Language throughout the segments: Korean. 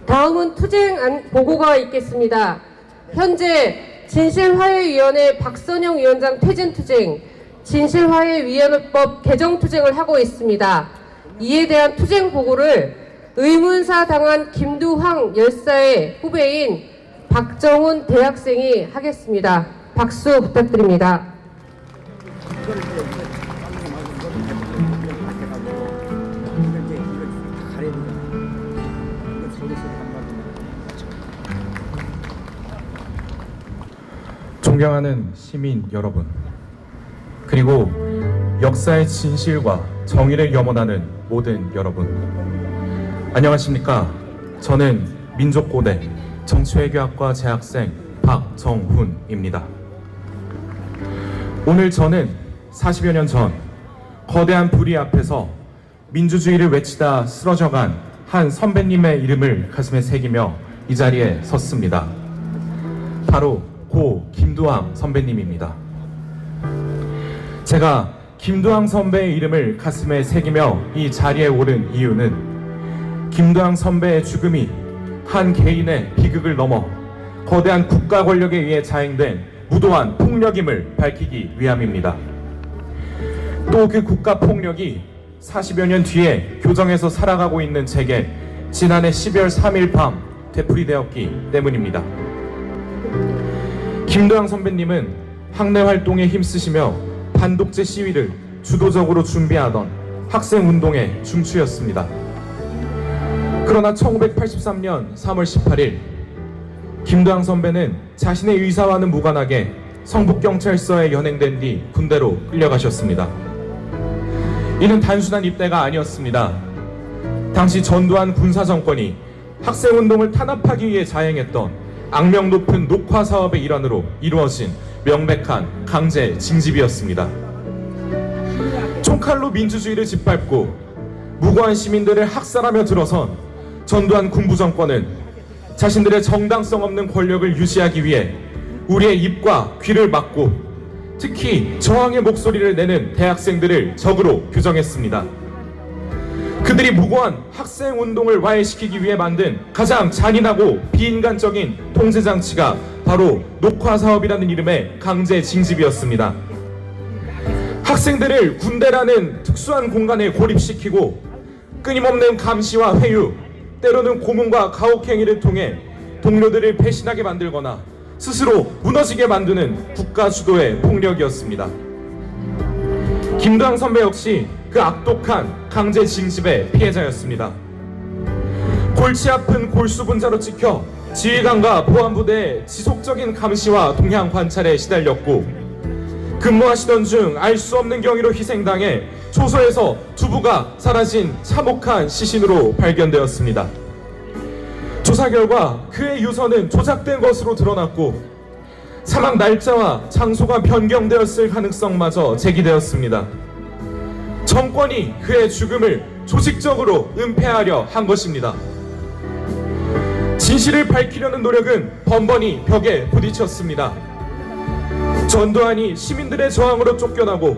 다음은 투쟁 보고가 있겠습니다. 현재 진실화해위원회 박선영 위원장 퇴진투쟁, 진실화해위원회법 개정투쟁을 하고 있습니다. 이에 대한 투쟁 보고를 의문사 당한 김두황 열사의 후배인 박정훈 대학생이 하겠습니다. 박수 부탁드립니다. 존경하는 시민 여러분, 그리고 역사의 진실과 정의를 염원하는 모든 여러분, 안녕하십니까? 저는 민족고대 정치외교학과 재학생 박정훈입니다. 오늘 저는 40여 년 전 거대한 불의 앞에서 민주주의를 외치다 쓰러져간 한 선배님의 이름을 가슴에 새기며 이 자리에 섰습니다. 바로 고 김두황 선배님입니다. 제가 김두황 선배의 이름을 가슴에 새기며 이 자리에 오른 이유는 김두황 선배의 죽음이 한 개인의 비극을 넘어 거대한 국가 권력에 의해 자행된 무도한 폭력임을 밝히기 위함입니다. 또 그 국가 폭력이 40여 년 뒤에 교정에서 살아가고 있는 제게 지난해 12월 3일 밤 되풀이되었기 때문입니다. 김두황 선배님은 학내 활동에 힘쓰시며 반독재 시위를 주도적으로 준비하던 학생운동의 중추였습니다. 그러나 1983년 3월 18일 김두황 선배는 자신의 의사와는 무관하게 성북경찰서에 연행된 뒤 군대로 끌려가셨습니다. 이는 단순한 입대가 아니었습니다. 당시 전두환 군사정권이 학생운동을 탄압하기 위해 자행했던 악명 높은 녹화 사업의 일환으로 이루어진 명백한 강제 징집이었습니다. 총칼로 민주주의를 짓밟고 무고한 시민들을 학살하며 들어선 전두환 군부 정권은 자신들의 정당성 없는 권력을 유지하기 위해 우리의 입과 귀를 막고 특히 저항의 목소리를 내는 대학생들을 적으로 규정했습니다. 그들이 무고한 학생운동을 와해시키기 위해 만든 가장 잔인하고 비인간적인 통제장치가 바로 녹화사업이라는 이름의 강제 징집이었습니다. 학생들을 군대라는 특수한 공간에 고립시키고 끊임없는 감시와 회유, 때로는 고문과 가혹행위를 통해 동료들을 배신하게 만들거나 스스로 무너지게 만드는 국가 주도의 폭력이었습니다. 김두황 선배 역시 그 악독한 강제 징집의 피해자였습니다. 골치 아픈 골수분자로 찍혀 지휘관과 보안부대의 지속적인 감시와 동향 관찰에 시달렸고 근무하시던 중 알 수 없는 경위로 희생당해 초소에서 두부가 사라진 참혹한 시신으로 발견되었습니다. 조사 결과 그의 유서는 조작된 것으로 드러났고 사망 날짜와 장소가 변경되었을 가능성마저 제기되었습니다. 정권이 그의 죽음을 조직적으로 은폐하려 한 것입니다. 진실을 밝히려는 노력은 번번이 벽에 부딪혔습니다. 전두환이 시민들의 저항으로 쫓겨나고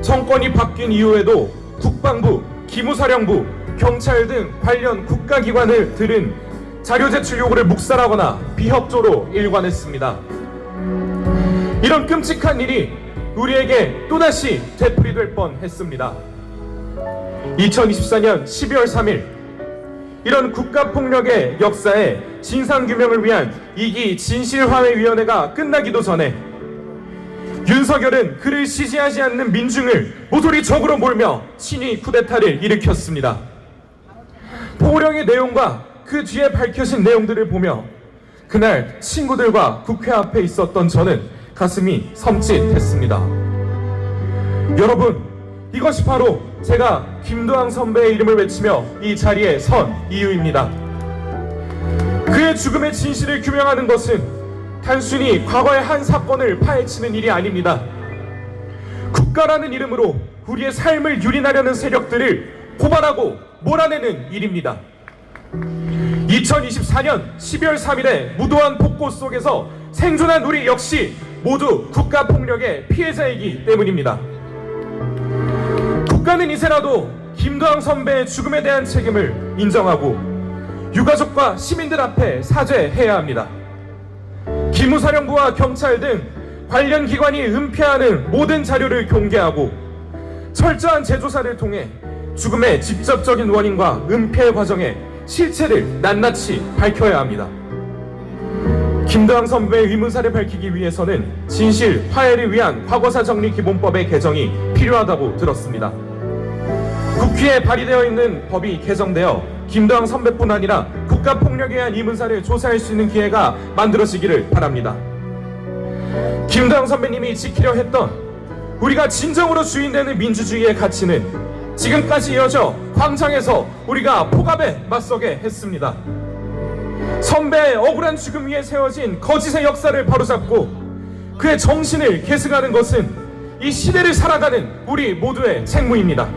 정권이 바뀐 이후에도 국방부, 기무사령부, 경찰 등 관련 국가기관들은 자료 제출 요구를 묵살하거나 비협조로 일관했습니다. 이런 끔찍한 일이 우리에게 또다시 되풀이될 뻔했습니다. 2024년 12월 3일 이런 국가폭력의 역사의 진상규명을 위한 2기 진실화해위원회가 끝나기도 전에 윤석열은 그를 지지하지 않는 민중을 모조리 적으로 몰며 친위 쿠데타를 일으켰습니다. 포고령의 내용과 그 뒤에 밝혀진 내용들을 보며 그날 친구들과 국회 앞에 있었던 저는 가슴이 섬찟했습니다. 여러분, 이것이 바로 제가 김두황 선배의 이름을 외치며 이 자리에 선 이유입니다. 그의 죽음의 진실을 규명하는 것은 단순히 과거의 한 사건을 파헤치는 일이 아닙니다. 국가라는 이름으로 우리의 삶을 유린하려는 세력들을 고발하고 몰아내는 일입니다. 2024년 12월 3일의 무도한 폭고 속에서 생존한 우리 역시 모두 국가폭력의 피해자이기 때문입니다. 국가는 이제라도 김두황 선배의 죽음에 대한 책임을 인정하고 유가족과 시민들 앞에 사죄해야 합니다. 기무사령부와 경찰 등 관련 기관이 은폐하는 모든 자료를 공개하고 철저한 재조사를 통해 죽음의 직접적인 원인과 은폐 과정의 실체를 낱낱이 밝혀야 합니다. 김도영 선배의 의문사를 밝히기 위해서는 진실, 화해를 위한 과거사 정리 기본법의 개정이 필요하다고 들었습니다. 국회에 발의되어 있는 법이 개정되어 김도영 선배뿐 아니라 국가폭력에 의한 의문사를 조사할 수 있는 기회가 만들어지기를 바랍니다. 김도영 선배님이 지키려 했던 우리가 진정으로 주인되는 민주주의의 가치는 지금까지 이어져 광장에서 우리가 폭압에 맞서게 했습니다. 선배의 억울한 죽음 위에 세워진 거짓의 역사를 바로잡고 그의 정신을 계승하는 것은 이 시대를 살아가는 우리 모두의 책무입니다.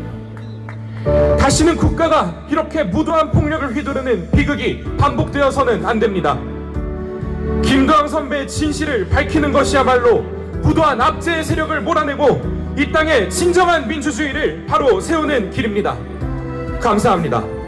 다시는 국가가 이렇게 무도한 폭력을 휘두르는 비극이 반복되어서는 안 됩니다. 김도영 선배의 진실을 밝히는 것이야말로 부도한 압제의 세력을 몰아내고 이 땅에 진정한 민주주의를 바로 세우는 길입니다. 감사합니다.